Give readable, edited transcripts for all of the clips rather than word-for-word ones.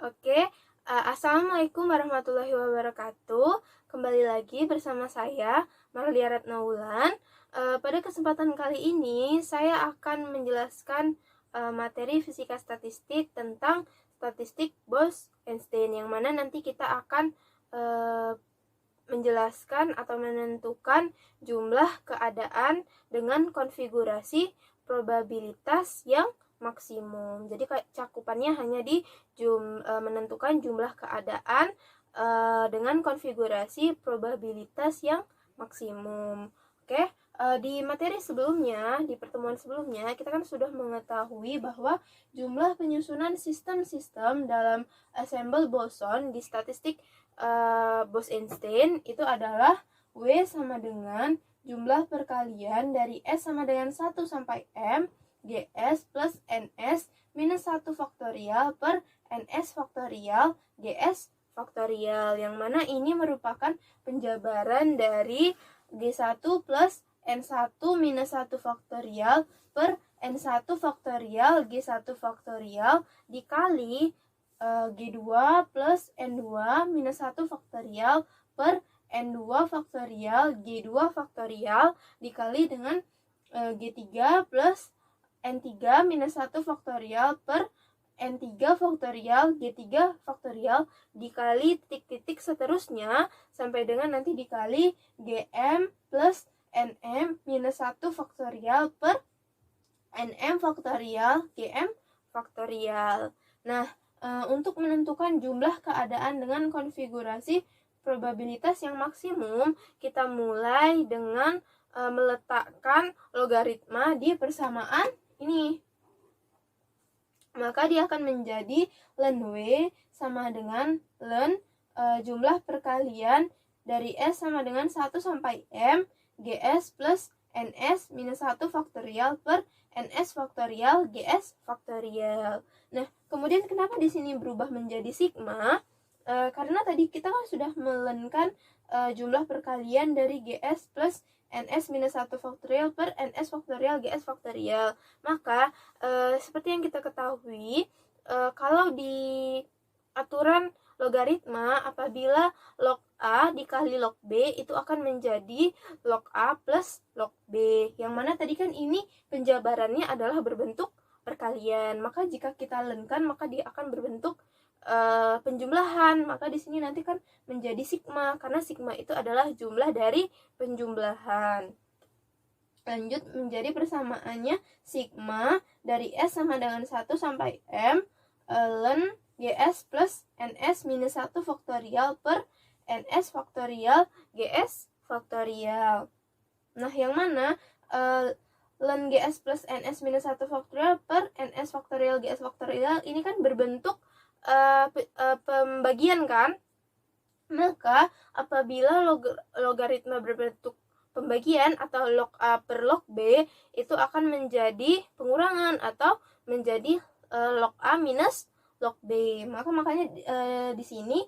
Oke, Assalamualaikum warahmatullahi wabarakatuh. Kembali lagi bersama saya, Marlia Ratnaulan. Pada kesempatan kali ini, saya akan menjelaskan materi fisika statistik tentang statistik Bose-Einstein, yang mana nanti kita akan menjelaskan atau menentukan jumlah keadaan dengan konfigurasi probabilitas yang maksimum. Jadi cakupannya hanya di menentukan jumlah keadaan dengan konfigurasi probabilitas yang maksimum. Oke, di materi sebelumnya, di pertemuan sebelumnya, kita kan sudah mengetahui bahwa jumlah penyusunan sistem-sistem dalam ensemble boson di statistik Bose-Einstein itu adalah W sama dengan jumlah perkalian dari S sama dengan 1 sampai M GS plus NS minus 1 faktorial per NS faktorial GS faktorial, yang mana ini merupakan penjabaran dari G1 plus N1 minus 1 faktorial per N1 faktorial G1 faktorial dikali G2 plus N2 minus 1 faktorial per N2 faktorial G2 faktorial dikali dengan G3 plus N3 minus 1 faktorial per N3 faktorial G3 faktorial dikali titik-titik seterusnya sampai dengan nanti dikali Gm plus Nm minus 1 faktorial per Nm faktorial Gm faktorial. Nah, untuk menentukan jumlah keadaan dengan konfigurasi probabilitas yang maksimum, kita mulai dengan meletakkan logaritma di persamaan ini. Maka dia akan menjadi ln W sama dengan ln jumlah perkalian dari S sama dengan 1 sampai M GS plus NS minus 1 faktorial per NS faktorial GS faktorial. Nah, kemudian kenapa di sini berubah menjadi sigma? Karena tadi kita kan sudah melenkan jumlah perkalian dari GS plus NS minus 1 faktorial per NS faktorial GS faktorial. Maka seperti yang kita ketahui, kalau di aturan logaritma, apabila log A dikali log B itu akan menjadi log A plus log B, yang mana tadi kan ini penjabarannya adalah berbentuk perkalian. Maka jika kita lenkan, maka dia akan berbentuk penjumlahan. Maka di sini nanti kan menjadi sigma, karena sigma itu adalah jumlah dari penjumlahan. Lanjut menjadi persamaannya sigma dari S sama dengan 1 sampai M ln GS plus NS minus 1 faktorial per NS faktorial GS faktorial. Nah, yang mana ln GS plus NS minus 1 faktorial per NS faktorial GS faktorial ini kan berbentuk pembagian kan? Maka apabila logaritma berbentuk pembagian atau log A per log B itu akan menjadi pengurangan atau menjadi log A minus log B. Makanya di sini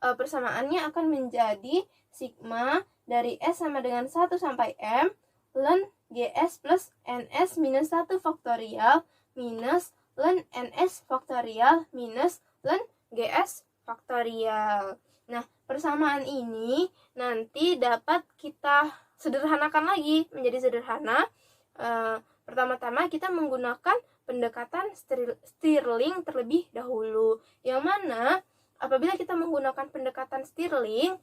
persamaannya akan menjadi sigma dari S sama dengan 1 sampai M ln GS plus NS minus 1 faktorial minus ln NS faktorial minus ln GS faktorial. Nah, persamaan ini nanti dapat kita sederhanakan lagi menjadi sederhana. Pertama-tama kita menggunakan pendekatan Stirling terlebih dahulu, yang mana apabila kita menggunakan pendekatan Stirling,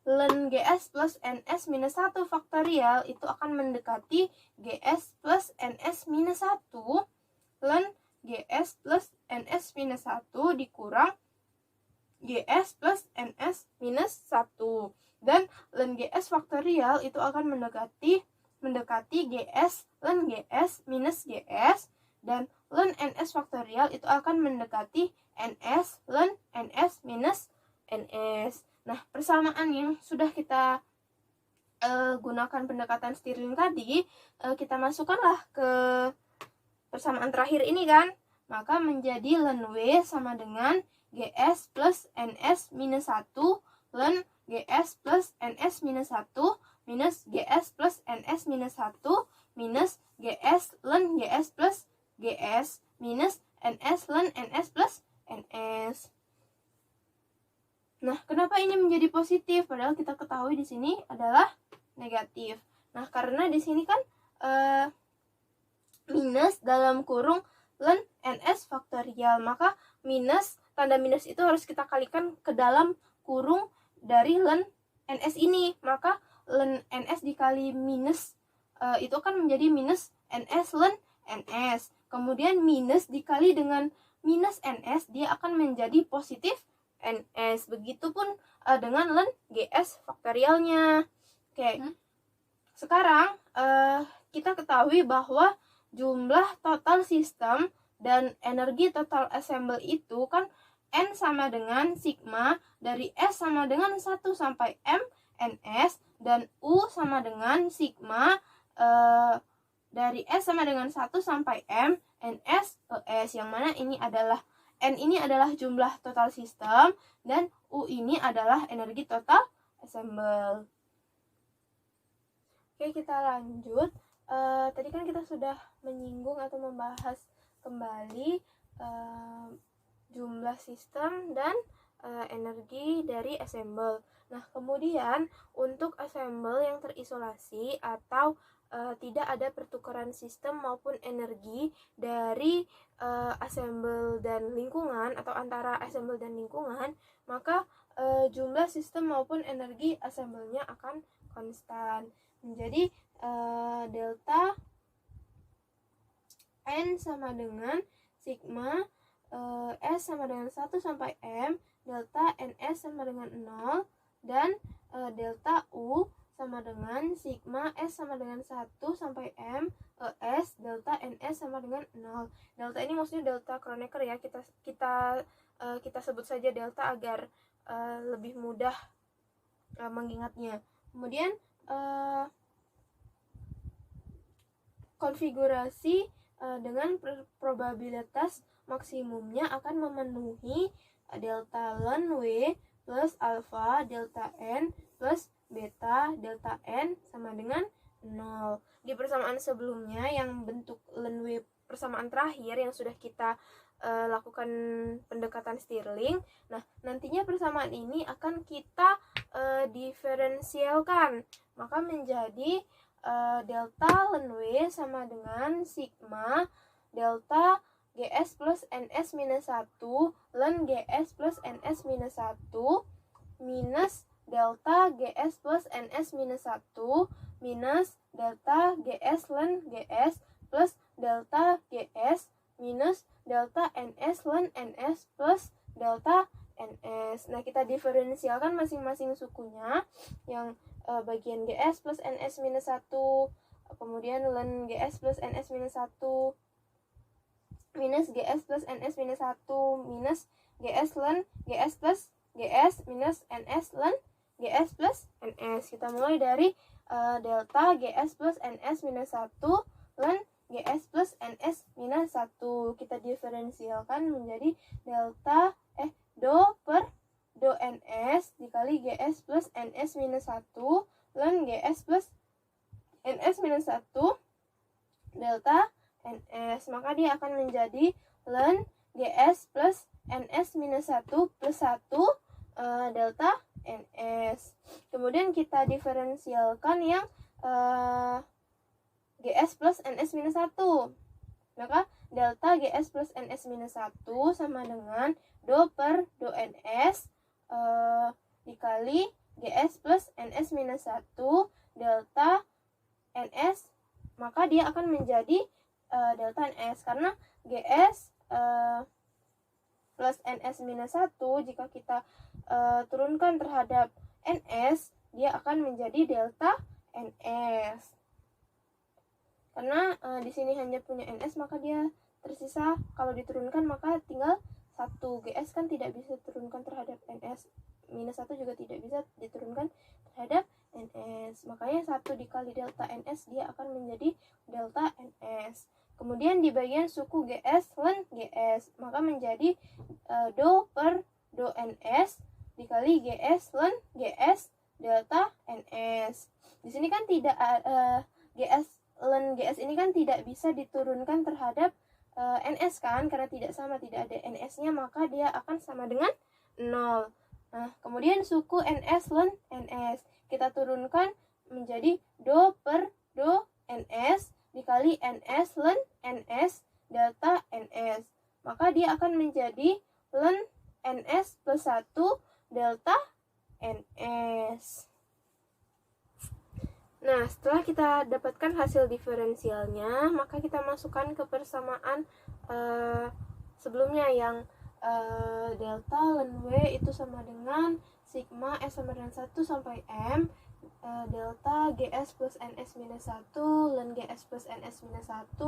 ln GS plus NS minus 1 faktorial itu akan mendekati GS plus NS minus 1 ln GS plus NS minus 1 dikurang GS plus NS minus 1. Dan ln GS faktorial itu akan mendekati GS ln GS minus GS, dan ln NS faktorial itu akan mendekati NS ln NS minus NS. Nah, persamaan yang sudah kita gunakan pendekatan Stirling tadi, kita masukkanlah ke persamaan terakhir ini kan, maka menjadi ln W sama dengan GS plus NS minus 1 ln GS plus NS minus 1 minus GS plus NS minus 1 minus GS ln GS plus GS minus NS ln NS plus NS. Nah, kenapa ini menjadi positif? Padahal kita ketahui di sini adalah negatif. Nah, karena di sini kan minus dalam kurung ln ns faktorial, maka minus, tanda minus itu harus kita kalikan ke dalam kurung dari ln ns ini, maka ln ns dikali minus itu akan menjadi minus ns ln ns. Kemudian minus dikali dengan minus ns, dia akan menjadi positif ns. Begitupun dengan ln gs faktorialnya. Oke. Sekarang kita ketahui bahwa jumlah total sistem dan energi total assemble itu kan N sama dengan sigma dari S sama dengan 1 sampai M NS, dan U sama dengan sigma dari S sama dengan 1 sampai M NS ES, yang mana ini adalah N ini adalah jumlah total sistem dan U ini adalah energi total assemble. Oke, kita lanjut. Tadi kan kita sudah menyinggung atau membahas kembali jumlah sistem dan energi dari assemble. Nah, kemudian untuk assemble yang terisolasi atau tidak ada pertukaran sistem maupun energi dari assemble dan lingkungan atau antara assemble dan lingkungan, maka jumlah sistem maupun energi assemble-nya akan konstan. Menjadi delta N sama dengan sigma S sama dengan 1 sampai M, delta NS sama dengan 0, dan delta U sama dengan sigma S sama dengan 1 sampai M ES, delta NS sama dengan 0. Delta ini maksudnya delta Kronecker ya, kita sebut saja delta agar lebih mudah mengingatnya. Kemudian konfigurasi dengan probabilitas maksimumnya akan memenuhi delta ln W plus alpha delta N plus beta delta N sama dengan 0. Di persamaan sebelumnya yang bentuk ln W persamaan terakhir yang sudah kita lakukan pendekatan Stirling, nah nantinya persamaan ini akan kita diferensialkan, maka menjadi delta ln W sama dengan sigma delta GS plus NS minus 1 ln GS plus NS minus 1 minus delta GS plus NS minus 1 minus delta GS ln GS plus delta GS minus delta NS ln NS plus delta NS. Nah, kita diferensialkan masing-masing sukunya, yang bagian GS plus NS minus 1, kemudian ln GS plus NS minus 1, minus GS plus NS minus 1, minus GS ln GS plus GS minus NS ln GS plus NS. Kita mulai dari delta GS plus NS minus 1 ln GS plus NS minus 1. Kita diferensialkan menjadi delta do per do NS dikali GS plus NS minus 1 ln GS plus NS minus 1 delta NS. Maka dia akan menjadi ln GS plus NS minus 1 plus 1 delta NS. Kemudian kita diferensialkan yang GS plus NS minus 1. Maka delta GS plus NS minus 1 sama dengan do per do NS dikali GS plus NS minus 1 delta NS, maka dia akan menjadi delta NS, karena GS plus NS minus 1 jika kita turunkan terhadap NS, dia akan menjadi delta NS. Karena di sini hanya punya NS, maka dia tersisa, kalau diturunkan maka tinggal 1. GS kan tidak bisa diturunkan terhadap NS, minus 1 juga tidak bisa diturunkan terhadap NS, makanya 1 dikali delta NS dia akan menjadi delta NS. Kemudian di bagian suku GS ln GS, maka menjadi do per do NS dikali GS ln GS delta NS. Di sini kan tidak GS ln GS ini kan tidak bisa diturunkan terhadap NS kan, karena tidak sama, tidak ada NS-nya, maka dia akan sama dengan 0. Nah, kemudian suku NS ln NS kita turunkan menjadi do per do NS dikali NS ln NS delta NS. Maka dia akan menjadi ln NS plus 1 delta NS. Nah, setelah kita dapatkan hasil diferensialnya, maka kita masukkan ke persamaan sebelumnya yang delta ln W itu sama dengan sigma S sama dengan 1 sampai M delta GS plus NS minus 1 ln GS plus NS minus 1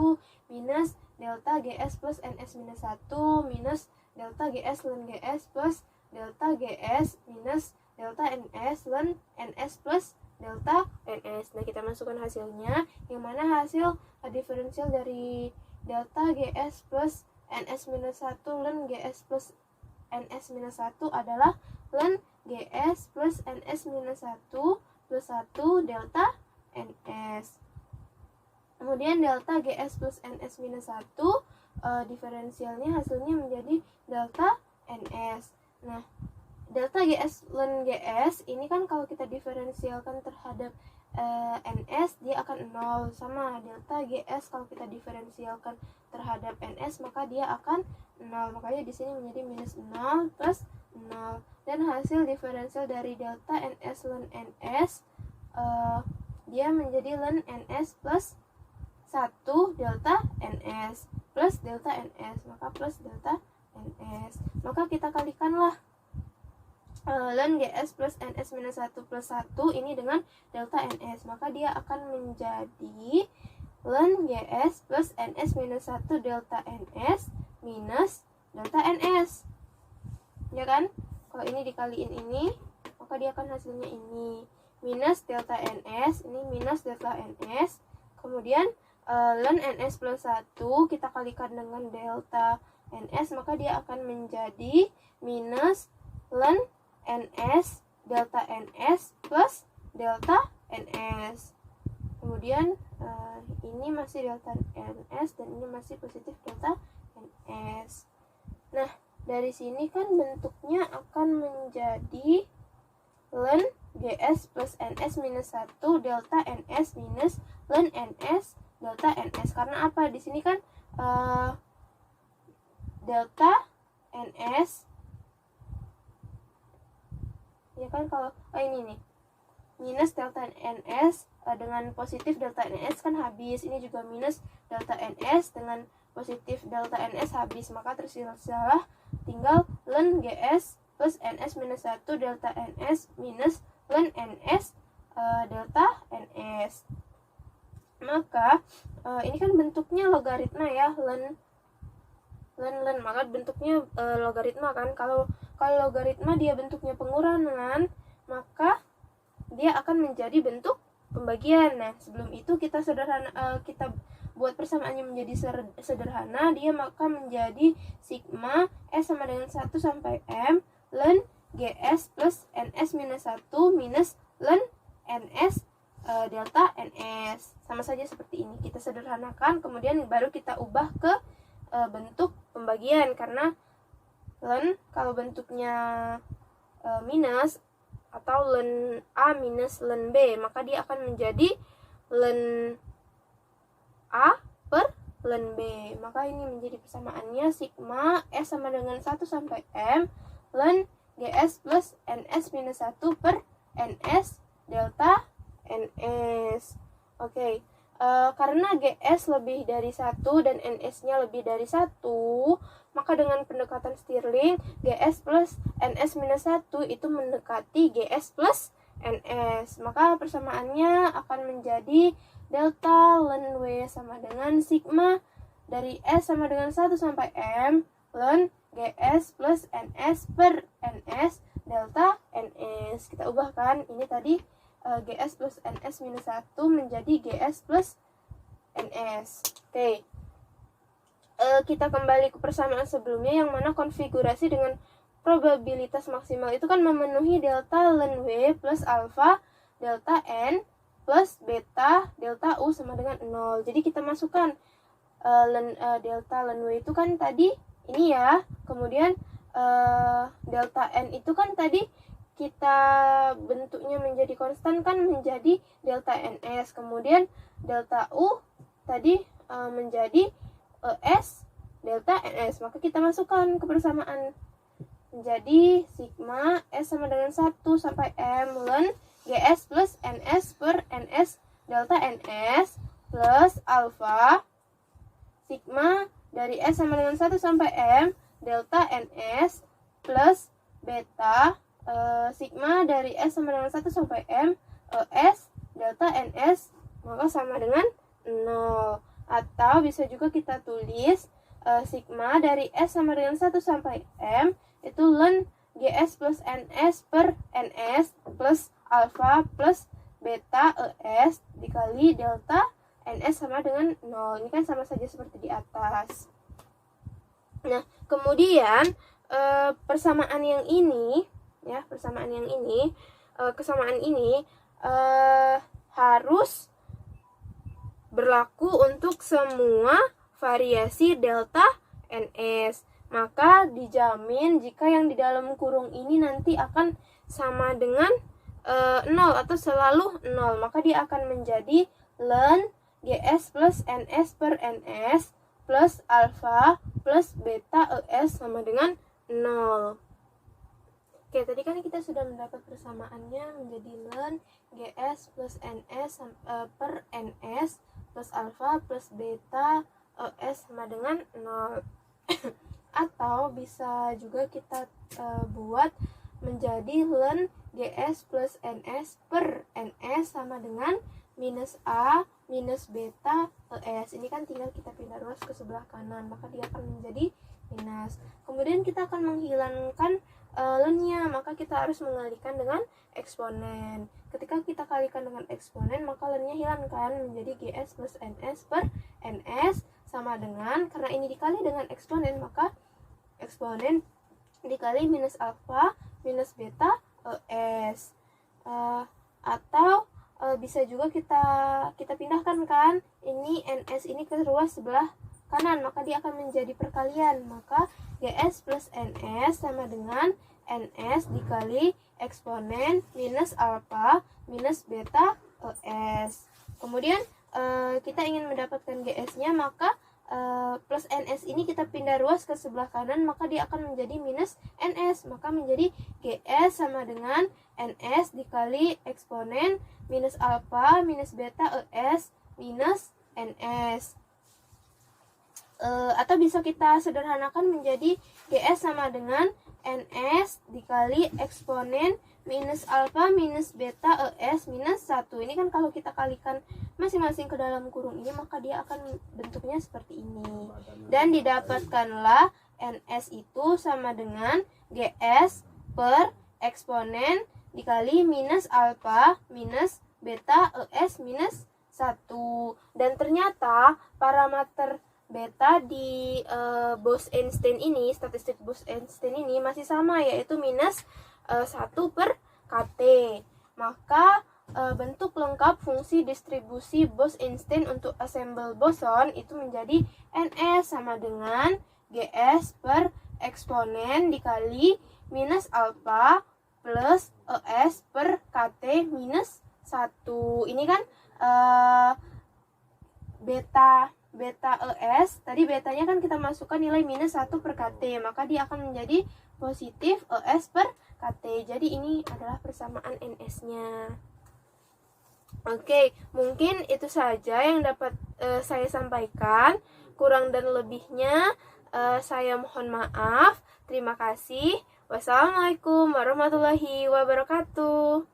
minus delta GS plus NS minus 1 minus delta GS ln GS plus delta GS minus delta NS ln NS plus delta NS. Nah, kita masukkan hasilnya, yang mana hasil diferensial dari delta GS plus NS minus 1 ln GS plus NS minus 1 adalah ln GS plus NS minus 1 plus 1 delta NS. Kemudian delta GS plus NS minus 1 diferensialnya hasilnya menjadi delta NS. Nah, delta GS ln GS ini kan kalau kita diferensialkan terhadap NS dia akan 0, sama delta GS kalau kita diferensialkan terhadap NS maka dia akan 0. Makanya di sini menjadi minus 0 plus 0. Dan hasil diferensial dari delta NS ln NS dia menjadi ln NS plus 1 delta NS plus delta NS, maka plus delta NS. Maka kita kalikanlah ln GS plus NS minus 1 plus 1 ini dengan delta NS, maka dia akan menjadi ln GS plus NS minus 1 delta NS minus delta NS, ya kan? Kalau ini dikaliin ini, maka dia akan hasilnya ini minus delta NS, ini minus delta NS. Kemudian ln NS plus 1 kita kalikan dengan delta NS, maka dia akan menjadi minus ln NS delta NS plus delta NS. Kemudian ini masih delta NS dan ini masih positif delta NS. Nah, dari sini kan bentuknya akan menjadi ln GS plus NS minus 1 delta NS minus ln NS delta NS. Karena apa? Di sini kan delta NS, ya kan, kalau ini nih minus delta NS dengan positif delta NS kan habis, ini juga minus delta NS dengan positif delta NS habis, maka tersisalah tinggal ln GS plus NS minus 1 delta NS minus ln NS delta NS. Maka ini kan bentuknya logaritma ya, ln, maka bentuknya logaritma kan. Kalau logaritma dia bentuknya pengurangan, maka dia akan menjadi bentuk pembagian. Nah, sebelum itu kita kita buat persamaannya menjadi sederhana, dia maka menjadi sigma S sama dengan 1 sampai M ln GS plus NS minus 1 minus ln NS delta NS. Sama saja seperti ini, kita sederhanakan, kemudian baru kita ubah ke bentuk pembagian. Karena ln kalau bentuknya minus atau ln A minus ln B, maka dia akan menjadi ln A per ln B. Maka ini menjadi persamaannya sigma S sama dengan 1 sampai M ln GS plus NS minus 1 per NS delta NS. Oke. Karena GS lebih dari 1 dan NS-nya lebih dari 1, maka dengan pendekatan Stirling, GS plus NS minus 1 itu mendekati GS plus NS. Maka persamaannya akan menjadi delta ln W sama dengan sigma dari S sama dengan 1 sampai M ln GS plus NS per NS delta NS. Kita ubahkan, ini tadi GS plus NS minus 1 menjadi GS plus NS. Oke. Kita kembali ke persamaan sebelumnya, yang mana konfigurasi dengan probabilitas maksimal itu kan memenuhi delta ln W plus alpha delta N plus beta delta U sama dengan 0. Jadi kita masukkan delta ln W itu kan tadi ini ya. Kemudian delta N itu kan tadi kita bentuknya menjadi konstan kan menjadi delta NS. Kemudian delta U tadi menjadi ES delta NS. Maka kita masukkan ke persamaan. Menjadi sigma S sama dengan 1 sampai M ln GS plus NS per NS delta NS plus alfa sigma dari S sama dengan 1 sampai M delta NS plus beta sigma dari S sama dengan 1 sampai M S delta NS maka sama dengan 0. Atau bisa juga kita tulis sigma dari S sama dengan 1 sampai M itu ln GS plus NS per NS plus alfa plus beta ES dikali delta NS sama dengan 0. Ini kan sama saja seperti di atas. Nah, kemudian persamaan yang ini ya, kesamaan ini harus berlaku untuk semua variasi delta NS. Maka dijamin jika yang di dalam kurung ini nanti akan sama dengan 0 atau selalu 0, maka dia akan menjadi ln GS plus NS per NS plus alfa plus beta ES sama dengan 0. Oke, tadi kan kita sudah mendapat persamaannya menjadi ln GS plus NS per NS plus alfa plus beta ES sama dengan 0. Atau bisa juga kita buat menjadi ln GS plus NS per NS sama dengan minus A minus beta ES. Ini kan tinggal kita pindah ruas ke sebelah kanan, maka dia akan menjadi minus. Kemudian kita akan menghilangkan ln-nya, maka kita harus mengalihkan dengan eksponen. Ketika kita kalikan dengan eksponen, maka ln-nya hilang kan, menjadi GS plus NS per NS sama dengan, karena ini dikali dengan eksponen, maka eksponen dikali minus alfa minus beta ES. Atau bisa juga kita pindahkan kan, ini NS ini ke ruas sebelah kanan, maka dia akan menjadi perkalian, maka GS plus NS sama dengan NS dikali eksponen minus alfa minus beta ES. Kemudian kita ingin mendapatkan GS-nya, maka plus NS ini kita pindah ruas ke sebelah kanan, maka dia akan menjadi minus NS, maka menjadi GS sama dengan NS dikali eksponen minus alfa minus beta ES minus NS. Atau bisa kita sederhanakan menjadi GS sama dengan NS dikali eksponen minus alfa minus beta ES minus 1. Ini kan kalau kita kalikan masing-masing ke dalam kurung ini, maka dia akan bentuknya seperti ini. Dan didapatkanlah NS itu sama dengan GS per eksponen dikali minus alfa minus beta ES minus 1. Dan ternyata parameter beta di Bose-Einstein ini, statistik Bose-Einstein ini masih sama, yaitu minus 1 per KT. Maka bentuk lengkap fungsi distribusi Bose-Einstein untuk assemble boson itu menjadi NS sama dengan GS per eksponen dikali minus alfa plus ES per KT minus 1. Ini kan beta ES, tadi betanya kan kita masukkan nilai minus 1 per KT, maka dia akan menjadi positif ES per KT. Jadi ini adalah persamaan NS-nya. Oke, mungkin itu saja yang dapat saya sampaikan. Kurang dan lebihnya saya mohon maaf. Terima kasih. Wassalamualaikum warahmatullahi wabarakatuh.